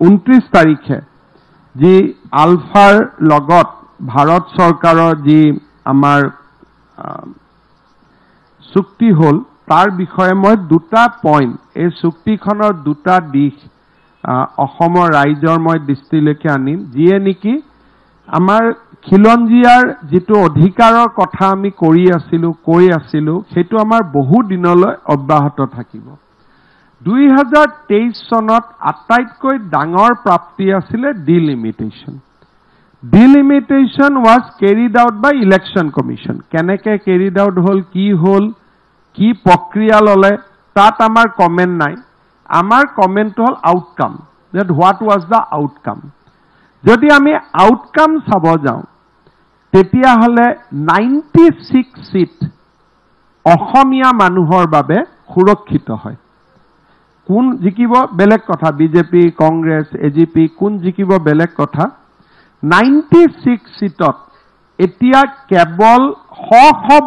29 তাৰিখে যি আলফাৰ লগত ভাৰত চৰকাৰৰ যি আমাৰ চুক্তি হল তাৰ বিষয়ে মই দুটা পইণ্ট এই চুক্তিখনৰ দুটা দিশ অসমৰ ৰাইজৰ মই দৃষ্টিলৈকে আনিম যিয়ে নেকি আমাৰ খিলঞ্জীয়াৰ যিটো অধিকাৰৰ কথা আমি কৈ আছিলোঁ সেইটো আমাৰ বহু দিনলৈ অব্যাহত থাকিব 2023 চনত আটাইতকৈ ডাঙৰ প্ৰাপ্তি আছিলে delimitation was carried out by election commission কেনেকৈ carried out হল কি প্ৰক্ৰিয়া ললে তাত আমাৰ কমেন্ট নাই আমাৰ comment hall outcome that what was the outcome যদি আমি আউটকাম চাব যাওঁ তেতিয়া হলে 96 সিট অসমীয়া মানুহৰ বাবে সুৰক্ষিত হয় কোন জিকিব বেলেগ কথা বিজেপি কংগ্ৰেছ এজিপি কোন জিকিব বেলেগ কথা 96 সিটত এতিয়া কেৱল শ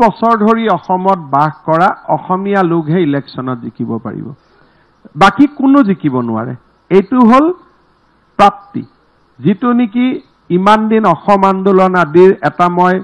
বছৰ ধৰি অসমত বাস কৰা অসমীয়া লোকহে ইলেকশ্যনত জিকিব পাৰিব বাকি কোনো জিকিব নোৱাৰে এইটো হল প্ৰাপ্তি যিটো নেকি ইমান দিন অসম আন্দোলন আদিৰ এটা মই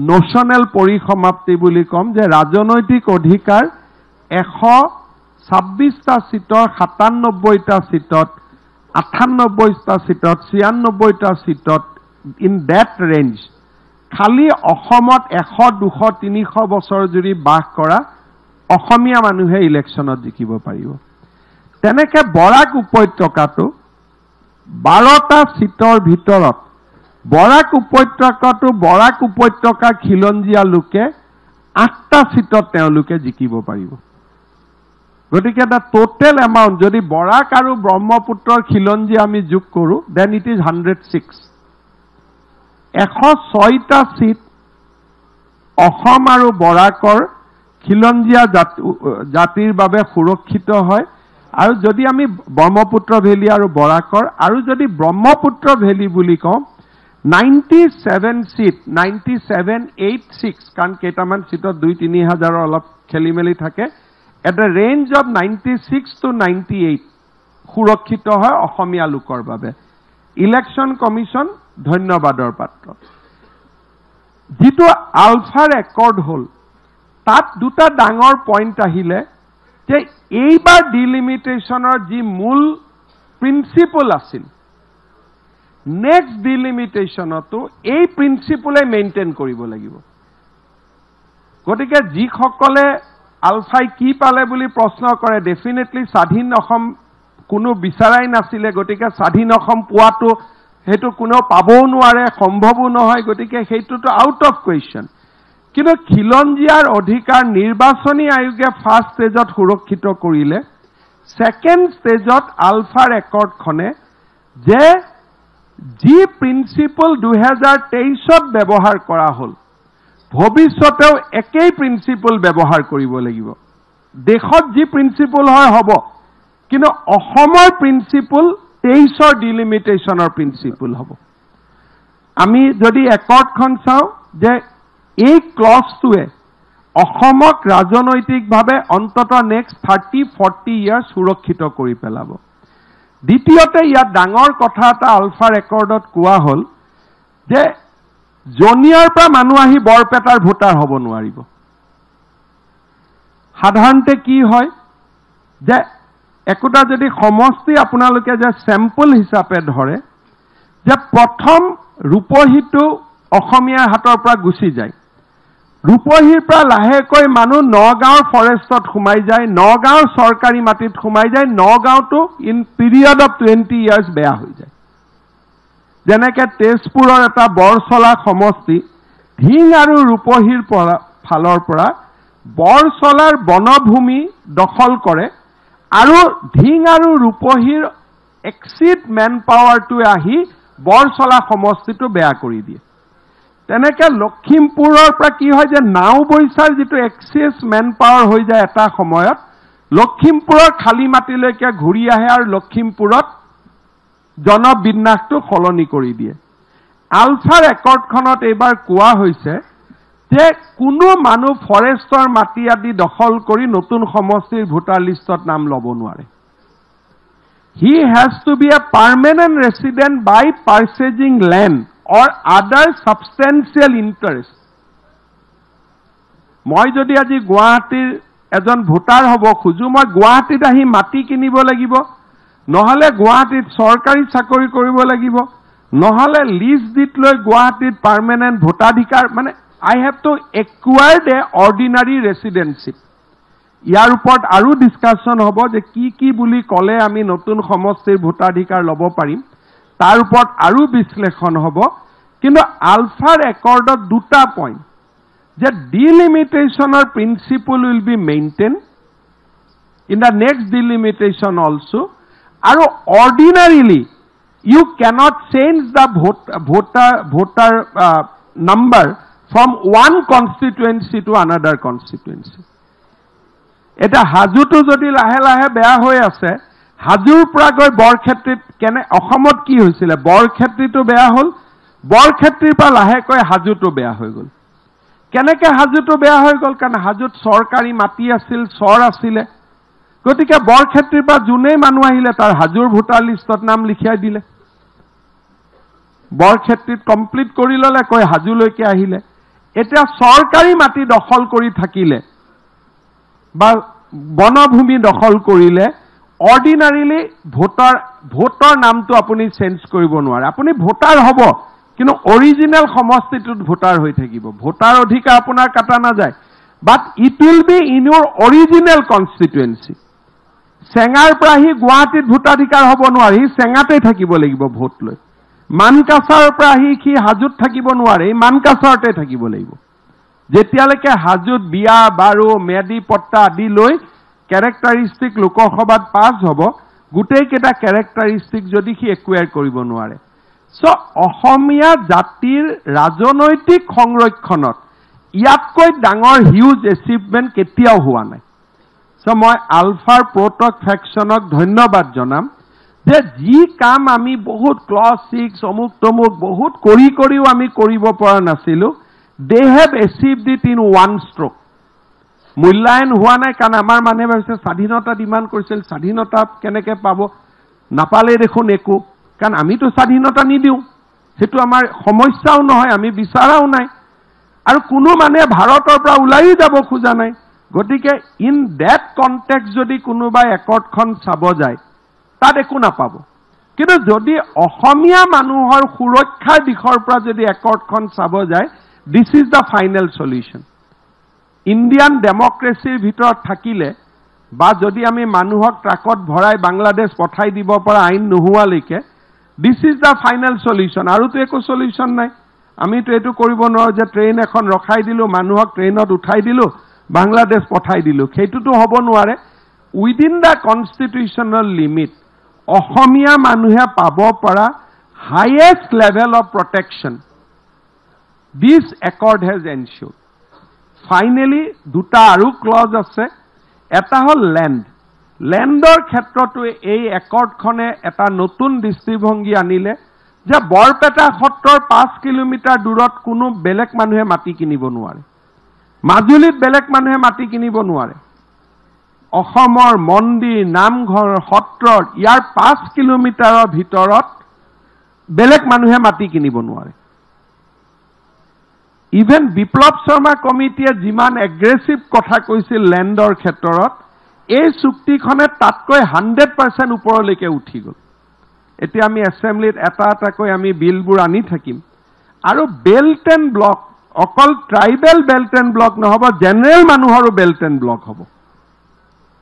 নোশনেল পৰিসমাপ্তি বুলি কম যে ৰাজনৈতিক অধিকাৰ 126টা সিটৰ 97টা সিটত 98টা সিটত 96টা সিটত ইন দ্যাট ৰেঞ্জ খালি অসমত 100 200 300 বছৰ জুৰি বাস কৰা অসমীয়া মানুহে ইলেকশ্যনত জিকিব পাৰিব তেনেকে বৰাক উপত্যকাটো 12টা সিটৰ ভিতৰত বৰাক উপত্যকা খিলঞ্জীয়া লোকে 8টা সিটত তেওঁলোকে জিকিব পাৰিব গতিকে দা টোটেল এমাউন্ট যদি বৰাক আৰু ব্ৰহ্মপুত্ৰৰ খিলঞ্জীয়া আমি যোগ কৰো দেন ইট ইজ 106 106টা সিট অসম আৰু বৰাকৰ খিলঞ্জীয়া জাতিৰ বাবে সুৰক্ষিত হয় আৰু যদি আমি ব্ৰহ্মপুত্ৰ ভেলী আৰু বৰাকৰ আৰু যদি ব্ৰহ্মপুত্ৰ ভেলী বুলি কওঁ 97 সিট 9786 কাৰণ কেইটামান সিটত 2-3 হাজাৰৰ অলপ খেলিমেলি থাকে at the range of 96 to 98 সুৰক্ষিত হয় অসমীয়া লোকৰ বাবে ইলেকশ্যন কমিশন ধন্যবাদৰ পাত্ৰ যিটো আলফাৰ একৰ্ড হল তাত দুটা ডাঙৰ পইণ্ট আহিলে যে এইবাৰ ডিলিমিটেশ্যনৰ যি মূল প্ৰিন্সিপল আছিল নেক্সট ডিলিমিটেশ্যনতো এই প্ৰিন্সিপলে মেইনটেইন কৰিব লাগিব গতিকে যিসকলে আলফাই কি পালে বুলি প্ৰশ্ন কৰে ডেফিনেটলি স্বাধীন অসম কোনো বিচাৰাই নাছিলে গতিকে স্বাধীন অসম পোৱাটো হেতু কোনো পাবও নোৱাৰে সম্ভৱও নহয় গতিকে হেতুটো আউট অফ কোৱেশ্চন কিন্তু খিলঞ্জীয়াৰ অধিকাৰ নিৰ্বাচনী আয়োগে ফাৰ্ষ্ট ষ্টেজত সুৰক্ষিত কৰিলে সেকেন্ড ষ্টেজত আলফাৰ একৰ্ডখনে যে যি প্ৰিন্সিপল 2023ত ব্যৱহাৰ কৰা হল ভৱিষ্যতেও একেই প্ৰিন্সিপল ব্যৱহাৰ কৰিব লাগিব দেশত যি প্ৰিন্সিপল হয় হ'ব কিন্তু অসমৰ প্ৰিন্সিপল 23ৰ ডিলিমিটেশ্যনৰ প্ৰিন্সিপল হ'ব আমি যদি একৰ্ডখন চাওঁ যে এই ক্লজটোৱে অসমক ৰাজনৈতিকভাৱে অন্তত নেক্সট 30-40 ইয়াৰ সুৰক্ষিত কৰি পেলাব দ্বিতীয়তে ইয়াত ডাঙৰ কথা এটা আলফাৰ একৰ্ডত কোৱা হল যে জনিয়াৰ পৰা মানুহ আহি বৰপেটাৰ ভোটাৰ হ'ব নোৱাৰিব সাধাৰণতে কি হয় যে একোটা যদি সমষ্টি আপোনালোকে যে স্যাম্পল হিচাপে ধৰে যে প্ৰথম ৰূপহীটো অসমীয়াৰ হাতৰ পৰা গুচি যায় ৰূপহীৰ পৰা লাহেকৈ মানুহ নগাঁৱৰ ফৰেষ্টত সোমাই যায় নগাঁৱৰ চৰকাৰী মাটিত সোমাই যায় নগাঁৱটো ইন পিৰিয়ড অফ 20 ইয়াৰ্ছ বেয়া হৈ যায় যেনেকে তেজপুৰৰ এটা বৰচলা সমষ্টি ঢিং আৰু ৰূপহীৰ ফালৰ পৰা বৰচলাৰ বনভূমি দখল কৰে আৰু ঢিং আৰু ৰূপহীৰ এক্সিড মেন পাৱাৰটোৱে আহি বৰচলা সমষ্টিটো বেয়া কৰি দিয়ে তেনেকে লখিমপুৰৰ পৰা কি হয় যে নাওবৈচাৰ যিটো এক্সেস মেন পাৱাৰ হৈ যায় এটা সময়ত লখিমপুৰৰ খালী মাটিলৈকে ঘূৰি আহে আৰু লখিমপুৰত জনবিন্যাসটো সলনি কৰি দিয়ে আলফাৰ একৰ্ডখনত এইবাৰ কোৱা হৈছে যে কোনো মানুহ ফৰেষ্টৰ মাটি আদি দখল কৰি নতুন সমষ্টিৰ ভোটাৰ লিষ্টত নাম ল'ব নোৱাৰে he has to be a permanent resident by purchasing land or other substantial interest. মই যদি আজি গুৱাহাটীৰ এজন ভোটাৰ হ'ব খুজো মই গুৱাহাটীত আহি মাটি কিনিব লাগিব নহলে গুৱাহাটীত চৰকাৰী চাকৰি কৰিব লাগিব নহলে লিজ দিত লৈ গুৱাহাটীত পাৰ্মানেন্ট ভোটাধিকাৰ মানে I have to acquire the ordinary residency. ইয়াৰ ওপৰত আৰু ডিসকাশন হ'ব যে কি বুলি কলে আমি নতুন সমষ্টিৰ ভোটাধিকাৰ ল'ব পাৰিম তাৰ ওপৰত আৰু বিশ্লেষণ হ'ব কিন্তু আলফাৰ একৰ্ডত দুটা পইণ্ট যে delimitation principle will be maintained in the next delimitation also and ordinarily you cannot change the voter number from one constituency to another constituency. Eta hajutu jodi lahe lahe beya hoy ase hajur pura goi borkhetrit kene okhomot ki hoisile borkhetritu beya hol borkhetrir pa lahe koi hajutu beya hoy gol কেনেকে হাজুটো বেয়া হৈ গল কাৰণ হাজুত সৰকাৰী মাটি আছিল সৰ আছিলে গতিকে বৰক্ষেত্ৰীৰ পৰা জুনেই মানুহ আহিলে তাৰ হাজুৰ ভোটাৰ লিষ্টত নাম লিখাই দিলে বৰক্ষেত্ৰীত কমপ্লিট কৰি ললে কয় হাজুলৈকে আহিলে এটা সৰকাৰী মাটি দখল কৰি থাকিলে বা বনভূমি দখল কৰিলে অৰ্ডিনাৰিলি ভোটাৰ নামটো আপুনি চেঞ্জ কৰিব নোৱাৰে আপুনি ভোটাৰ হ'ব কিন্তু অৰিজিনাল সমষ্টিটোত ভোটাৰ হৈ থাকিব ভোটাৰ অধিকাৰ আপোনাৰ কাটা না যায় but it will be in your original constituency সেঙাৰ পৰা হি গুৱাহাটীত ভোটাধিকাৰ হ'ব নোৱাৰি সেঙাতে থাকিব লাগিব ভোট লৈ মানকাছাৰ পৰা হি হাজুত থাকিব নোৱাৰে মানকাছাৰতে থাকিব লাগিব যেতিয়ালৈকে হাজুত বিয়া বাৰু মেদি পট্টা আদি লৈ ক্যাৰেক্টাৰিষ্টিক লোকসভাত পাছ হ'ব গুটেই কেটা ক্যাৰেক্টাৰিষ্টিক যদি হি একুয়াৰ কৰিব নোৱাৰে So, অসমীয়া জাতিৰ ৰাজনৈতিক সংৰক্ষণত ইয়াতকৈ ডাঙৰ হিউজ এচিভমেন্ট কেতিয়াও হোৱা নাই সো মই আলফাৰ প্ৰটক ফেকশনক ধন্যবাদ জনাম যে যি কাম আমি বহুত ক্লজ 6 অমুক তমুক বহুত কৰিও আমি কৰিব পৰা নাছিলো they have achieved it in one stroke মূল্যায়ন হোৱা নাই কাৰণ আমাৰ মানুহে ভাবিছে স্বাধীনতা ডিমান্ড কৰিছিল স্বাধীনতা কেনেকৈ পাব নাপালে দেখোন একো কাৰণ আমি তো স্বাধীনতা নিদিও হেতু আমাৰ সমস্যাও নহয় আমি বিচাৰাও নাই আৰু কোনো মানে ভাৰতৰ পৰা ওলাই যাব খোজা নাই গতিকে ইন দ্যাট কনটেক্সট যদি কোনোবা একৰ্ডখন চাব যায় তাত একো নাপাব কিন্তু যদি অসমীয়া মানুহৰ সুৰক্ষাৰ দিশৰ পৰা যদি একৰ্ডখন চাব যায় this is the final solution Indian ডেমক্ৰেসিৰ ভিতৰত থাকিলে বা যদি আমি মানুহক ট্ৰাকত ভৰাই বাংলাদেশ পঠাই দিব পৰা আইন নোহোৱালৈকে This is the final solution. আৰু তো একো সলিউশন নাই আমি তো এটো কৰিব নোৱাৰো যে ট্ৰেইন এখন ৰখাই দিলো মানুহক ট্ৰেইনত উঠাই দিলো বাংলাদেশ পঠাই দিলো সেইটোতো হ'ব নোৱাৰে within the constitutional limit Asomiya মানুহে পাব পৰা highest level of protection this accord has ensured finally দুটা আৰু ক্লজ আছে এটা হল লেণ্ডৰ ক্ষেত্ৰটো এই একৰ্ডখনে এটা নতুন দৃষ্টিভংগী আনিলে যে বৰপেটা সত্ৰৰ 5 কিলোমিটাৰ দূৰত কোনো বেলেগ মানুহে মাটি কিনিব নোৱাৰে মাজুলীত বেলেগ মানুহে মাটি কিনিব নোৱাৰে অসমৰ মন্দিৰ নামঘৰ সত্ৰৰ ইয়াৰ 5 কিলোমিটাৰৰ ভিতৰত বেলেগ মানুহে মাটি কিনিব নোৱাৰে ইভেন বিপ্লৱ শৰ্মা কমিটিয়ে যিমান এগ্ৰেছিভ কথা কৈছিল লেণ্ডৰ ক্ষেত্ৰত এই চুক্তিখনে তাতকৈ 100% ওপৰলৈকে উঠি গল এতিয়া আমি এছেম্বলিত এটা কৈ আমি বিলবোৰ আনি থাকিম আৰু বেল্ট এণ্ড ব্লক অকল ট্ৰাইবেল বেল্ট এণ্ড ব্লক নহব জেনাৰেল মানুহৰো বেল্ট এণ্ড ব্লক হ'ব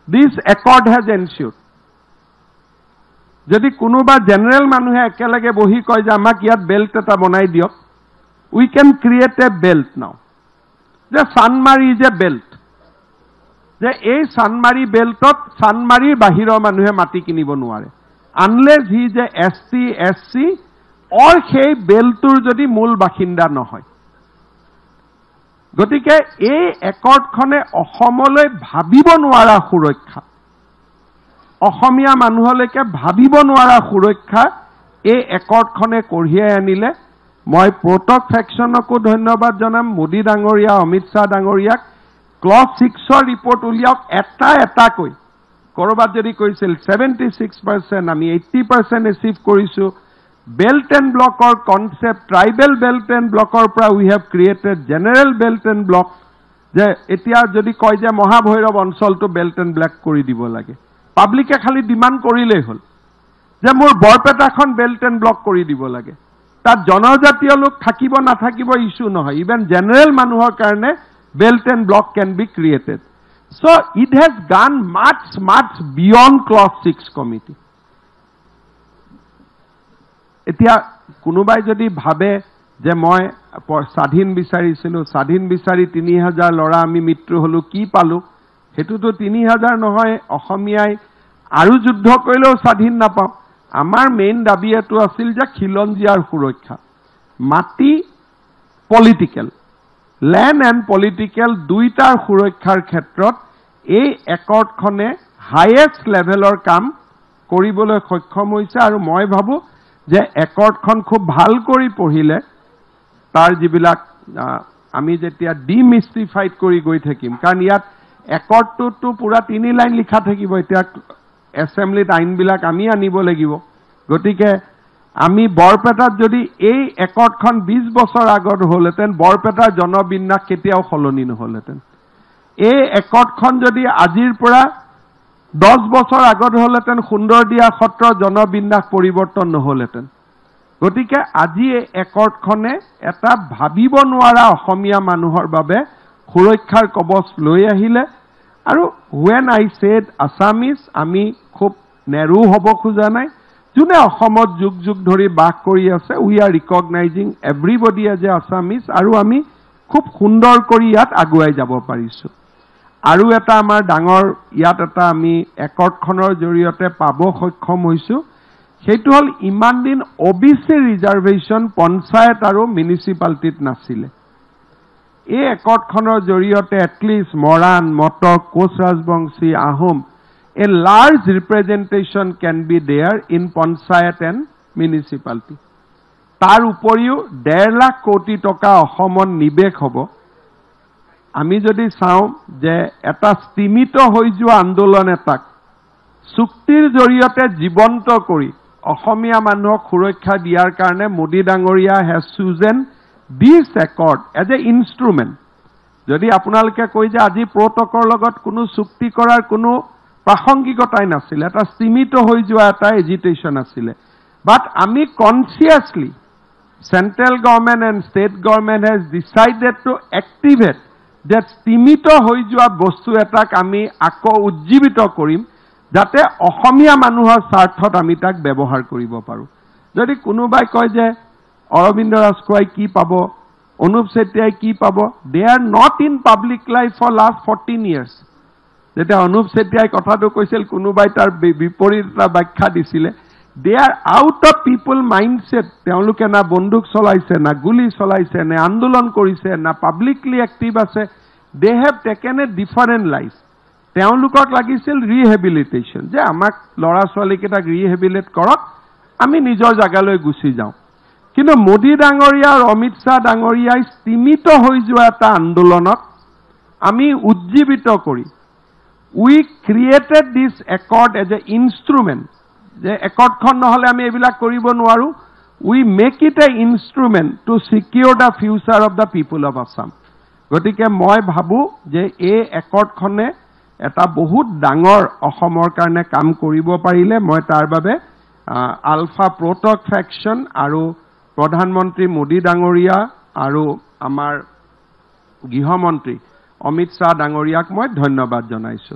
দিস একৰ্ড হেজ এনশিওৰ্ড যদি কোনোবা জেনাৰেল মানুহে একেলগে বহি কয় যে আমাক ইয়াত বেল্ট এটা বনাই দিয়ক উই ক্যান ক্ৰিয়েট এ বেল্ট নাও যে সানমাৰি ইজ এ বেল্ট যে এই সানমাৰি বেল্টত সানমাৰিৰ বাহিৰৰ মানুহে মাটি কিনিব নোৱাৰে আনলেছ হি যে এছটি এছসি অৰ সেই বেল্টৰ যদি মূল বাসিন্দা নহয় গতিকে এই একৰ্ডখনে অসমলৈ ভাবিব নোৱাৰা সুৰক্ষা অসমীয়া মানুহলৈকে ভাবিব নোৱাৰা সুৰক্ষা এই একৰ্ডখনে কঢ়িয়াই আনিলে মই প্ৰটক ফেকশনকো ধন্যবাদ জনাম মোদী ডাঙৰীয়া অমিত শাহ ডাঙৰীয়াক ক্লজ 6 ৰ ৰিপৰ্ট উলিয়াওক এটা কৈ কৰবাত যদি কৈছিল 76% আমি 80% এচিভ কৰিছো বেল্ট এণ্ড ব্লকৰ কনসেপ্ট ট্ৰাইবেল বেল্ট এণ্ড ব্লকৰ পৰা we have created general belt and block যে এতিয়া যদি কয় যে মহাভৈৰৱ অঞ্চলটো বেল্ট এণ্ড ব্লক কৰি দিব লাগে পাব্লিকে খালি ডিমান্ড কৰিলেই হ'ল যে মোৰ বৰপেটাখন বেল্ট এণ্ড ব্লক কৰি দিব লাগে তাত জনজাতীয় লোক থাকিব নাথাকিব ইস্যু নহয় ইভেন জেনাৰেল মানুহৰ কাৰণে belt and block can be created so it has gone much beyond clause 6 committee এতিয়া কোনোবাই যদি ভাবে যে মই স্বাধীন বিচাৰিছিলো স্বাধীন বিচাৰি 3000 লৰা আমি মৃত্যু হলো কি পালো হেতুটো 3000 নহয় অসমীয়াই আৰু যুদ্ধ কৰিলেও স্বাধীন নাপাও আমাৰ মেইন দাবী এটো আছিল যে খিলঞ্জিয়াৰ সুৰক্ষা মাটি পলিটিক্যাল ল্যান্ড এণ্ড পলিটিক্যাল দুইটাৰ সুৰক্ষাৰ ক্ষেত্ৰত এই একৰ্ডখনে হাইয়েষ্ট লেভেলৰ কাম কৰিবলৈ সক্ষম হৈছে আৰু মই ভাবো যে একৰ্ডখন খুব ভাল কৰি পঢ়িলে তাৰ যিবিলাক আমি যেতিয়া ডিমিস্টিফাইড কৰি গৈ থাকিম কাৰণ ইয়াত একৰ্ডটো পুৰা 3 লাইন লিখা থাকিব এতিয়া এছেম্বলিত আইনবিলাক আমি আনিব লাগিব গতিকে আমি বৰপেটাত যদি এই একৰ্ডখন 20 বছৰ আগত হলহেতেন বৰপেটাৰ জনবিন্যাস কেতিয়াও সলনি নহলহেতেন এই একৰ্ডখন যদি আজিৰ পৰা 10 বছৰ আগত হলহেতেন সুন্দৰদিয়া সত্ৰৰ জনবিন্যাস পৰিৱৰ্তন নহলহেতেন গতিকে আজি এই একৰ্ডখনে এটা ভাবিব নোৱাৰা অসমীয়া মানুহৰ বাবে সুৰক্ষাৰ কবচ লৈ আহিলে আৰু when I said Assamese আমি খুব নেৰু হ'ব খোজা নাই যোনে অসমত যুগ যুগ ধৰি বাস কৰি আছে we are recognizing everybody as a Assamese আৰু আমি খুব সুন্দৰ কৰি ইয়াত আগুৱাই যাব পাৰিছো আৰু এটা আমাৰ ডাঙৰ ইয়াত এটা আমি একৰ্ডখনৰ জৰিয়তে পাব সক্ষম হৈছো সেইটো হল ইমান দিন ওবিসি ৰিজাৰ্ভেশন পঞ্চায়ত আৰু মিউনিসিপালিটিত নাছিলে এই একৰ্ডখনৰ জৰিয়তে at least Moran Matak Koch Rajbongshi Ahom a large representation can be there in panchayat and municipality তাৰ উপৰিও 1.5 লাখ কোটি টকা অসমত নিবেশ হ'ব আমি যদি চাও যে এটা স্তিমিত হৈ যোৱা আন্দোলন এটাক চুক্তিৰ জৰিয়তে জীবন্ত কৰি অসমীয়া মানুহক সুৰক্ষা দিয়াৰ কাৰণে মোদী ডাঙৰীয়া has chosen this accord as a instrument যদি আপোনালোকে কয় যে আজি প্ৰটকৰ লগত কোনো চুক্তি কৰাৰ কোনো প্ৰাসংগিকতাই নাছিল এটা সীমিত হৈ যোৱা এটা এজিটেশন আছিল বাট আমি consciously central government and state government has decided to activate that সীমিত হৈ যোৱা বস্তু এটাক আমি আকৌ উজ্জীবিত কৰিম যাতে অসমীয়া মানুহৰ স্বাৰ্থত আমি তাক ব্যৱহাৰ কৰিব পাৰো যদি কোনোবাই কয় যে অৰবিন্দ ৰাজখোৱাই কি পাব অনুপ চেতিয়াই কি পাব they are not in public life for last 14 years যেতিয়া অনুপ চেতিয়াই কথাটো কৈছিল কোনোবাই তাৰ বিপৰীত এটা ব্যাখ্যা দিছিলে they are out of people mindset তেওঁলোকে না বন্দুক চলাইছে না গুলি চলাইছে না আন্দোলন কৰিছে না পাব্লিকলি এক্টিভ আছে they have taken a different life তেওঁলোকক লাগিছিল ৰিহেবিলিটেশন যে আমাক লৰা ছোৱালীকেইটাক ৰিহেবিলিট কৰক আমি নিজৰ জাগালৈ গুচি যাওঁ কিন্তু মোদী ডাঙৰীয়া আৰু অমিত শাহ ডাঙৰীয়াই সীমিত হৈ যোৱা এটা আন্দোলনক আমি উজ্জীবিত কৰি we created this accord as a instrument যে একৰ্ডখন নহলে আমি এবিলাক কৰিব নোৱাৰো we make it a instrument to secure the future of the people of Assam গতিকে মই ভাবো যে এই একৰ্ডখনে এটা বহুত ডাঙৰ অসমৰ কাৰণে কাম কৰিব পাৰিলে মই তাৰ বাবে আলফা প্ৰটক ফেকশন আৰু প্ৰধানমন্ত্ৰী মোদী ডাঙৰীয়া আৰু আমাৰ গৃহমন্ত্ৰী অমিত শাহ ডাঙৰীয়াক মই ধন্যবাদ জনাইছো